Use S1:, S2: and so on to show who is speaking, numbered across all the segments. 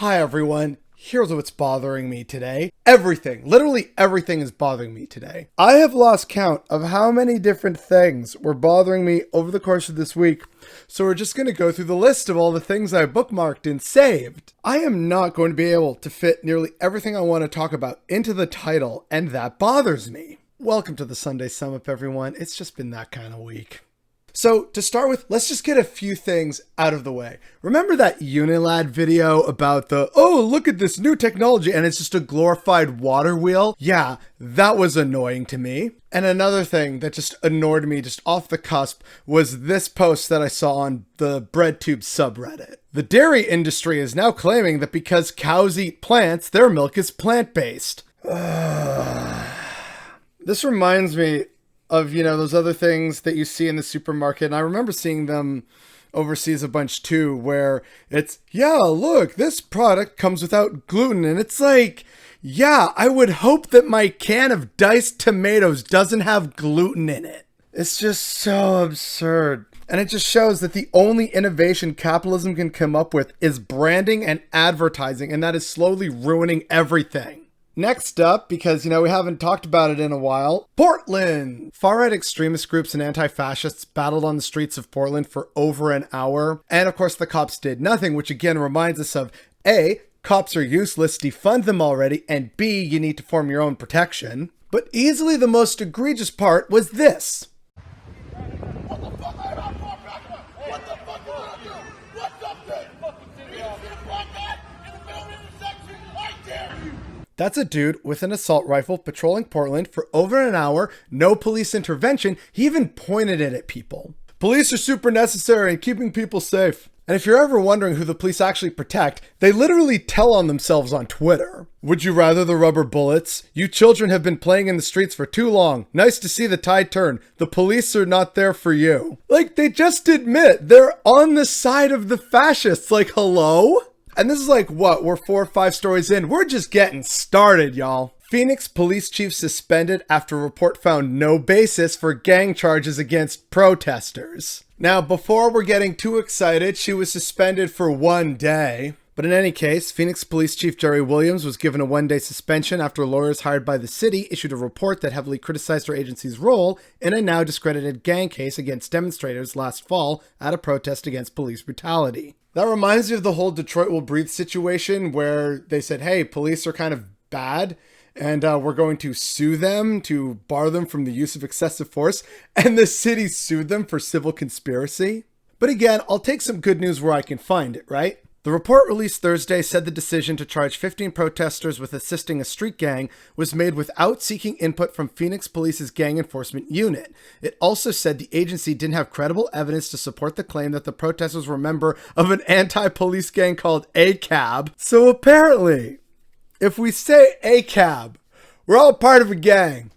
S1: Hi everyone, here's what's bothering me today. Everything, literally everything is bothering me today. I have lost count of how many different things were bothering me over the course of this week. So we're just going to go through the list of all the things I bookmarked and saved. I am not going to be able to fit nearly everything I want to talk about into the title, and that bothers me. Welcome to the Sunday Sum Up, everyone. It's just been that kind of week. So to start with, let's just get a few things out of the way. Remember that Unilad video about look at this new technology and it's just a glorified water wheel? Yeah, that was annoying to me. And another thing that just annoyed me just off the cusp was this post that I saw on the BreadTube subreddit. The dairy industry is now claiming that because cows eat plants, their milk is plant-based. This reminds me of, those other things that you see in the supermarket. And I remember seeing them overseas a bunch too, where it's, yeah, look, this product comes without gluten. And it's like, yeah, I would hope that my can of diced tomatoes doesn't have gluten in it. It's just so absurd. And it just shows that the only innovation capitalism can come up with is branding and advertising. And that is slowly ruining everything. Next up, because, we haven't talked about it in a while, Portland! Far-right extremist groups and anti-fascists battled on the streets of Portland for over an hour. And of course, the cops did nothing, which again reminds us of A, cops are useless, defund them already, and B, you need to form your own protection. But easily the most egregious part was this. What the fuck are you out for, Becca? What the fuck are you out for? What's up there? You see block that in the middle of the intersection? I dare you! That's a dude with an assault rifle patrolling Portland for over an hour, no police intervention. He even pointed it at people. Police are super necessary in keeping people safe. And if you're ever wondering who the police actually protect, they literally tell on themselves on Twitter. Would you rather the rubber bullets? You children have been playing in the streets for too long. Nice to see the tide turn. The police are not there for you. Like, they just admit they're on the side of the fascists. Like, hello? And this is like, what, we're 4 or 5 stories in. We're just getting started, y'all. Phoenix police chief suspended after report found no basis for gang charges against protesters. Now, before we're getting too excited, she was suspended for 1 day. But in any case, Phoenix Police Chief Jerry Williams was given a 1-day suspension after lawyers hired by the city issued a report that heavily criticized her agency's role in a now discredited gang case against demonstrators last fall at a protest against police brutality. That reminds me of the whole Detroit Will Breathe situation where they said, hey, police are kind of bad and we're going to sue them to bar them from the use of excessive force. And the city sued them for civil conspiracy. But again, I'll take some good news where I can find it, right? The report released Thursday said the decision to charge 15 protesters with assisting a street gang was made without seeking input from Phoenix Police's gang enforcement unit. It also said the agency didn't have credible evidence to support the claim that the protesters were a member of an anti-police gang called ACAB. So apparently, if we say ACAB, we're all part of a gang.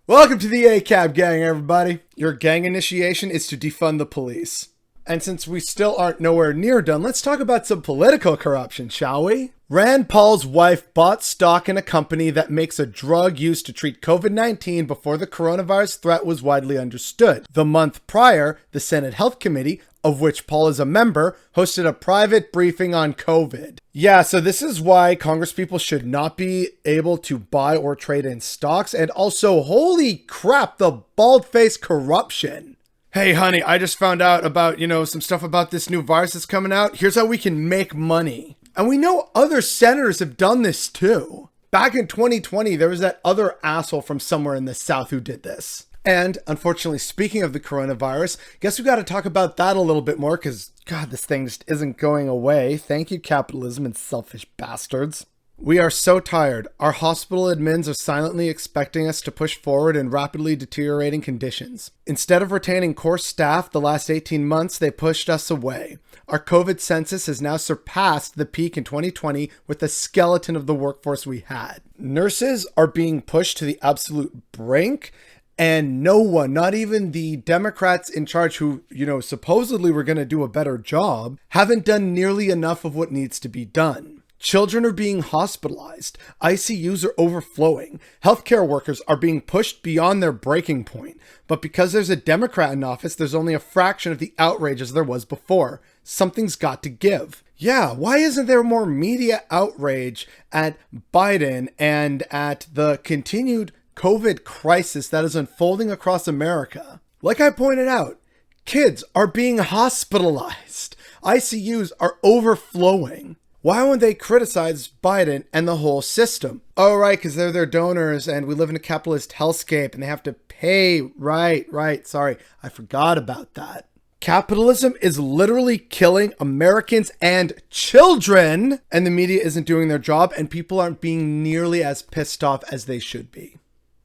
S1: Welcome to the ACAB gang, everybody. Your gang initiation is to defund the police. And since we still aren't nowhere near done, let's talk about some political corruption, shall we? Rand Paul's wife bought stock in a company that makes a drug used to treat COVID-19 before the coronavirus threat was widely understood. The month prior, the Senate Health Committee, of which Paul is a member, hosted a private briefing on COVID. Yeah, so this is why congresspeople should not be able to buy or trade in stocks. And also, holy crap, the bald-faced corruption. Hey, honey, I just found out about, some stuff about this new virus that's coming out. Here's how we can make money. And we know other senators have done this too. Back in 2020, there was that other asshole from somewhere in the South who did this. And unfortunately, speaking of the coronavirus, guess we got to talk about that a little bit more because, God, this thing just isn't going away. Thank you, capitalism and selfish bastards. We are so tired. Our hospital admins are silently expecting us to push forward in rapidly deteriorating conditions. Instead of retaining core staff the last 18 months, they pushed us away. Our COVID census has now surpassed the peak in 2020 with the skeleton of the workforce we had. Nurses are being pushed to the absolute brink, and no one, not even the Democrats in charge who, supposedly were going to do a better job, haven't done nearly enough of what needs to be done. Children are being hospitalized. ICUs are overflowing. Healthcare workers are being pushed beyond their breaking point. But because there's a Democrat in office, there's only a fraction of the outrage as there was before. something's got to give. Yeah, why isn't there more media outrage at Biden and at the continued COVID crisis that is unfolding across America? Like I pointed out, kids are being hospitalized. ICUs are overflowing. Why won't they criticize Biden and the whole system? Oh, right, because they're their donors and we live in a capitalist hellscape and they have to pay. Right. Sorry, I forgot about that. Capitalism is literally killing Americans and children, and the media isn't doing their job, and people aren't being nearly as pissed off as they should be.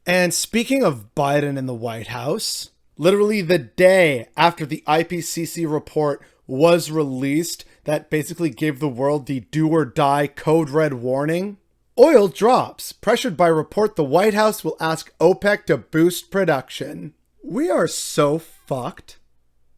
S1: And speaking of Biden and the White House, literally the day after the IPCC report was released that basically gave the world the do or die code red warning, oil drops. Pressured by report, the White House will ask OPEC to boost production. We are so fucked.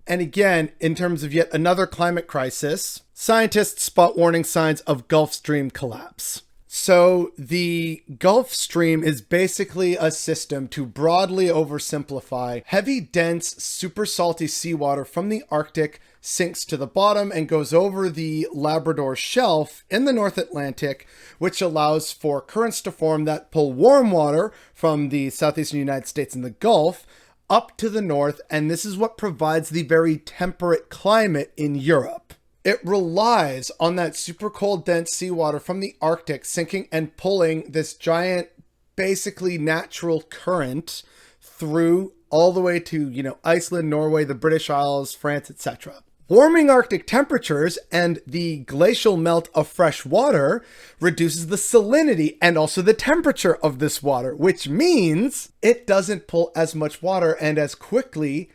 S1: And again, in terms of yet another climate crisis, scientists spot warning signs of Gulf Stream collapse. So the Gulf Stream is basically a system, to broadly oversimplify, heavy, dense, super salty seawater from the Arctic sinks to the bottom and goes over the Labrador Shelf in the North Atlantic, which allows for currents to form that pull warm water from the southeastern United States and the Gulf up to the north, and this is what provides the very temperate climate in Europe. It relies on that super cold, dense seawater from the Arctic sinking and pulling this giant, basically natural current through all the way to, Iceland, Norway, the British Isles, France, etc. Warming Arctic temperatures and the glacial melt of fresh water reduces the salinity and also the temperature of this water, which means it doesn't pull as much water and as quickly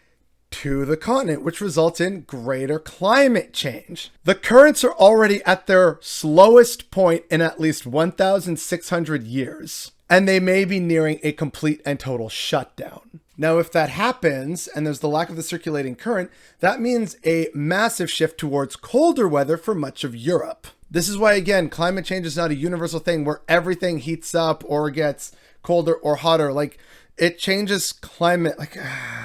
S1: to the continent, which results in greater climate change. The currents are already at their slowest point in at least 1,600 years, and they may be nearing a complete and total shutdown. Now, if that happens, and there's the lack of the circulating current, that means a massive shift towards colder weather for much of Europe. This is why, again, climate change is not a universal thing where everything heats up or gets colder or hotter. Like, it changes climate.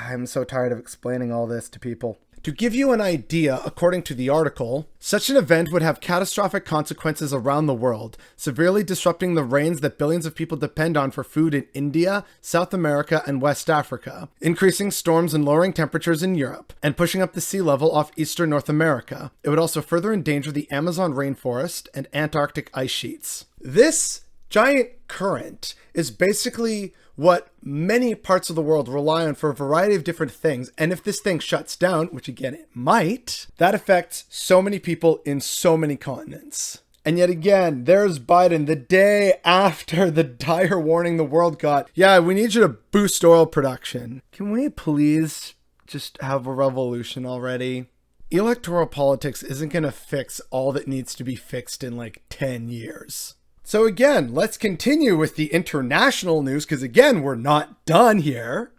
S1: I'm so tired of explaining all this to people. To give you an idea, according to the article, such an event would have catastrophic consequences around the world, severely disrupting the rains that billions of people depend on for food in India, South America, and West Africa, increasing storms and lowering temperatures in Europe, and pushing up the sea level off eastern North America. It would also further endanger the Amazon rainforest and Antarctic ice sheets. This giant current is basically what many parts of the world rely on for a variety of different things. And if this thing shuts down, which again it might, that affects so many people in so many continents. And yet again, there's Biden the day after the dire warning the world got. Yeah, we need you to boost oil production. Can we please just have a revolution already? Electoral politics isn't going to fix all that needs to be fixed in 10 years. So again, let's continue with the international news, because again, we're not done here.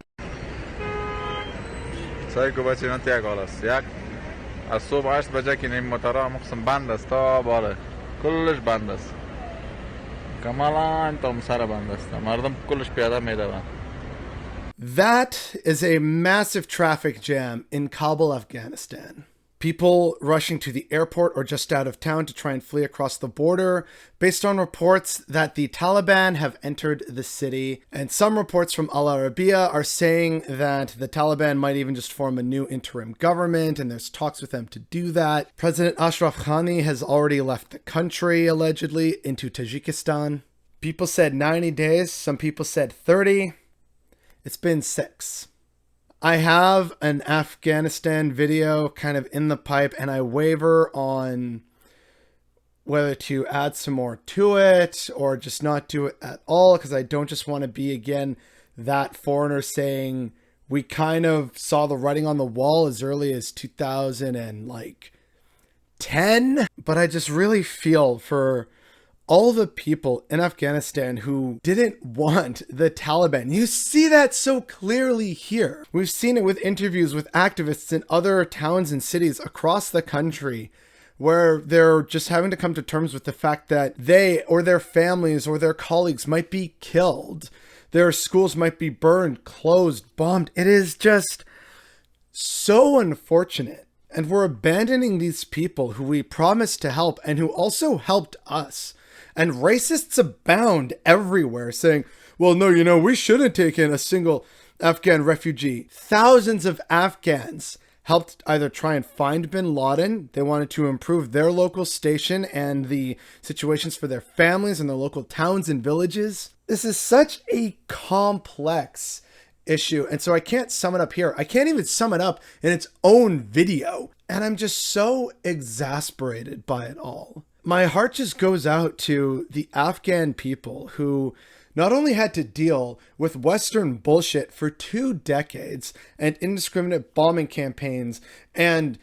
S1: That is a massive traffic jam in Kabul, Afghanistan. People rushing to the airport or just out of town to try and flee across the border, based on reports that the Taliban have entered the city. And some reports from Al Arabiya are saying that the Taliban might even just form a new interim government, and there's talks with them to do that. President Ashraf Ghani has already left the country, allegedly, into Tajikistan. People said 90 days, some people said 30. It's been 6. I have an Afghanistan video kind of in the pipe, and I waver on whether to add some more to it or just not do it at all, because I don't just want to be, again, that foreigner saying we kind of saw the writing on the wall as early as 2010. But I just really feel for all the people in Afghanistan who didn't want the Taliban. You see that so clearly here. We've seen it with interviews with activists in other towns and cities across the country, where they're just having to come to terms with the fact that they or their families or their colleagues might be killed. Their schools might be burned, closed, bombed. It is just so unfortunate. And we're abandoning these people who we promised to help and who also helped us. And racists abound everywhere saying, well, no, we shouldn't take in a single Afghan refugee. Thousands of Afghans helped either try and find bin Laden. They wanted to improve their local station and the situations for their families in their local towns and villages. This is such a complex issue. And so I can't sum it up here. I can't even sum it up in its own video. And I'm just so exasperated by it all. My heart just goes out to the Afghan people who not only had to deal with Western bullshit for 2 decades and indiscriminate bombing campaigns and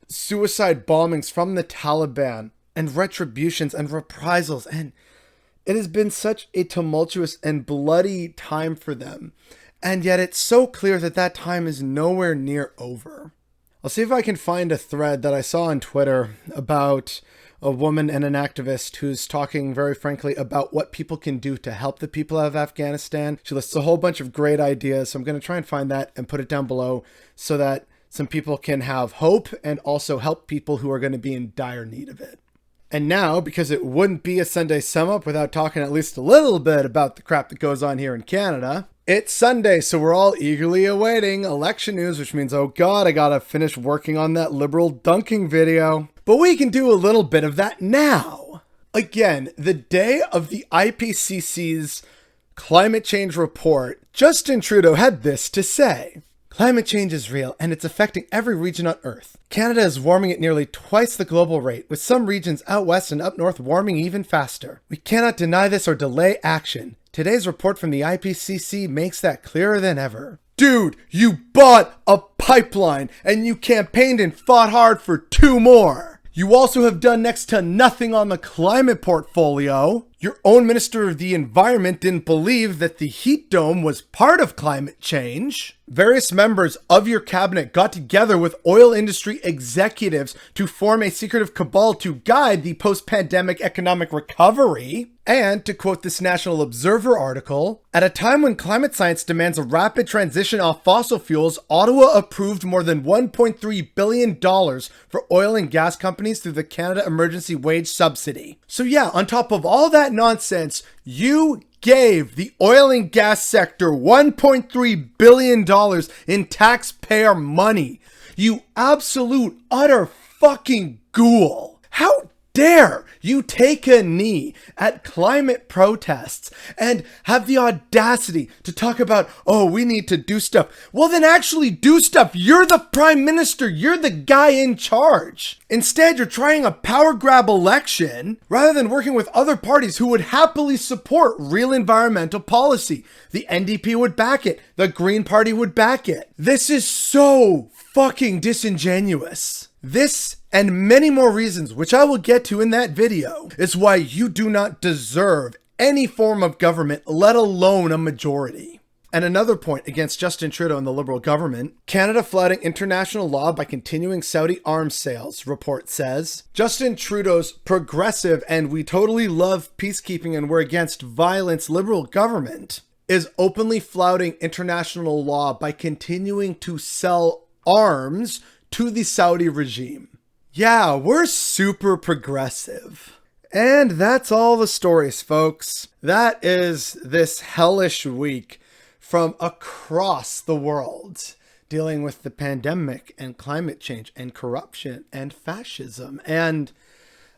S1: suicide bombings from the Taliban and retributions and reprisals. And it has been such a tumultuous and bloody time for them. And yet it's so clear that that time is nowhere near over. I'll see if I can find a thread that I saw on Twitter about a woman and an activist who's talking very frankly about what people can do to help the people of Afghanistan. She lists a whole bunch of great ideas. So I'm going to try and find that and put it down below so that some people can have hope and also help people who are going to be in dire need of it. And now, because it wouldn't be a Sunday sum up without talking at least a little bit about the crap that goes on here in Canada, it's Sunday, so we're all eagerly awaiting election news, which means, oh God, I gotta finish working on that liberal dunking video. But we can do a little bit of that now. Again, the day of the IPCC's climate change report, Justin Trudeau had this to say. Climate change is real, and it's affecting every region on Earth. Canada is warming at nearly twice the global rate, with some regions out west and up north warming even faster. We cannot deny this or delay action. Today's report from the IPCC makes that clearer than ever. Dude, you bought a pipeline, and you campaigned and fought hard for 2 more. You also have done next to nothing on the climate portfolio. Your own Minister of the Environment didn't believe that the heat dome was part of climate change. Various members of your cabinet got together with oil industry executives to form a secretive cabal to guide the post-pandemic economic recovery. And, to quote this National Observer article, at a time when climate science demands a rapid transition off fossil fuels, Ottawa approved more than $1.3 billion for oil and gas companies through the Canada Emergency Wage Subsidy. So yeah, on top of all that nonsense, you gave the oil and gas sector $1.3 billion in taxpayer money. You absolute, utter fucking ghoul. How dare you take a knee at climate protests and have the audacity to talk about, oh, we need to do stuff. Well, then actually do stuff. You're the prime minister. You're the guy in charge. Instead, you're trying a power grab election rather than working with other parties who would happily support real environmental policy. The NDP would back it. The Green Party would back it. This is so fucking disingenuous. This and many more reasons, which I will get to in that video, is why you do not deserve any form of government, let alone a majority. And another point against Justin Trudeau and the Liberal government, Canada flouting international law by continuing Saudi arms sales, report says. Justin Trudeau's progressive and we totally love peacekeeping and we're against violence Liberal government is openly flouting international law by continuing to sell arms to the Saudi regime. Yeah, we're super progressive. And that's all the stories, folks. That is this hellish week from across the world, dealing with the pandemic and climate change and corruption and fascism. And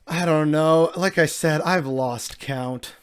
S1: I don't know, like I said, I've lost count.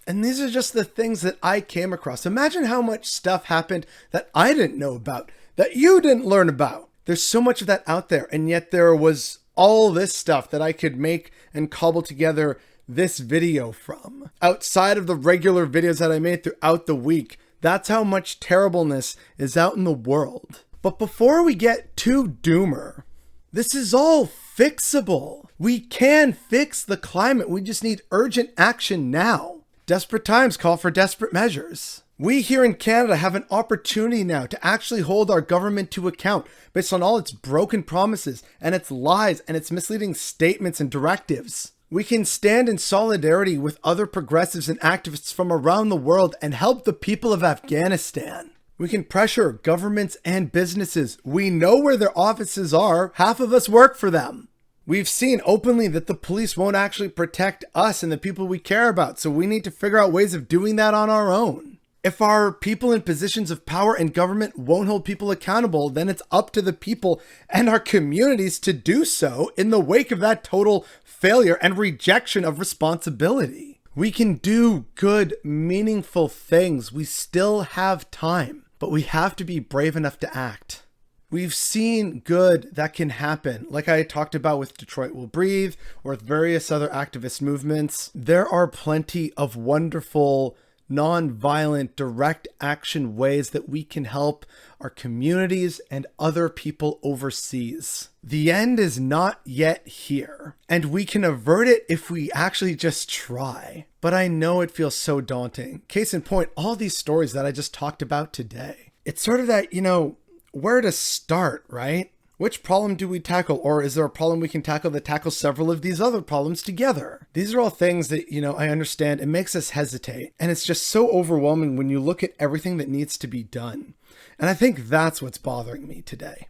S1: And these are just the things that I came across. Imagine how much stuff happened that I didn't know about, that you didn't learn about. There's so much of that out there, and yet there was all this stuff that I could make and cobble together this video from. Outside of the regular videos that I made throughout the week, that's how much terribleness is out in the world. But before we get too doomer, this is all fixable. We can fix the climate. We just need urgent action now. Desperate times call for desperate measures. We here in Canada have an opportunity now to actually hold our government to account based on all its broken promises and its lies and its misleading statements and directives. We can stand in solidarity with other progressives and activists from around the world and help the people of Afghanistan. We can pressure governments and businesses. We know where their offices are. Half of us work for them. We've seen openly that the police won't actually protect us and the people we care about, so we need to figure out ways of doing that on our own. If our people in positions of power and government won't hold people accountable, then it's up to the people and our communities to do so in the wake of that total failure and rejection of responsibility. We can do good, meaningful things. We still have time, but we have to be brave enough to act. We've seen good that can happen, like I talked about with Detroit Will Breathe or with various other activist movements. There are plenty of wonderful, non-violent, direct action ways that we can help our communities and other people overseas. The end is not yet here, and we can avert it if we actually just try. But I know it feels so daunting. Case in point, all these stories that I just talked about today. It's sort of that, where to start, right? Which problem do we tackle? Or is there a problem we can tackle that tackles several of these other problems together? These are all things that, I understand. It makes us hesitate. And it's just so overwhelming when you look at everything that needs to be done. And I think that's what's bothering me today.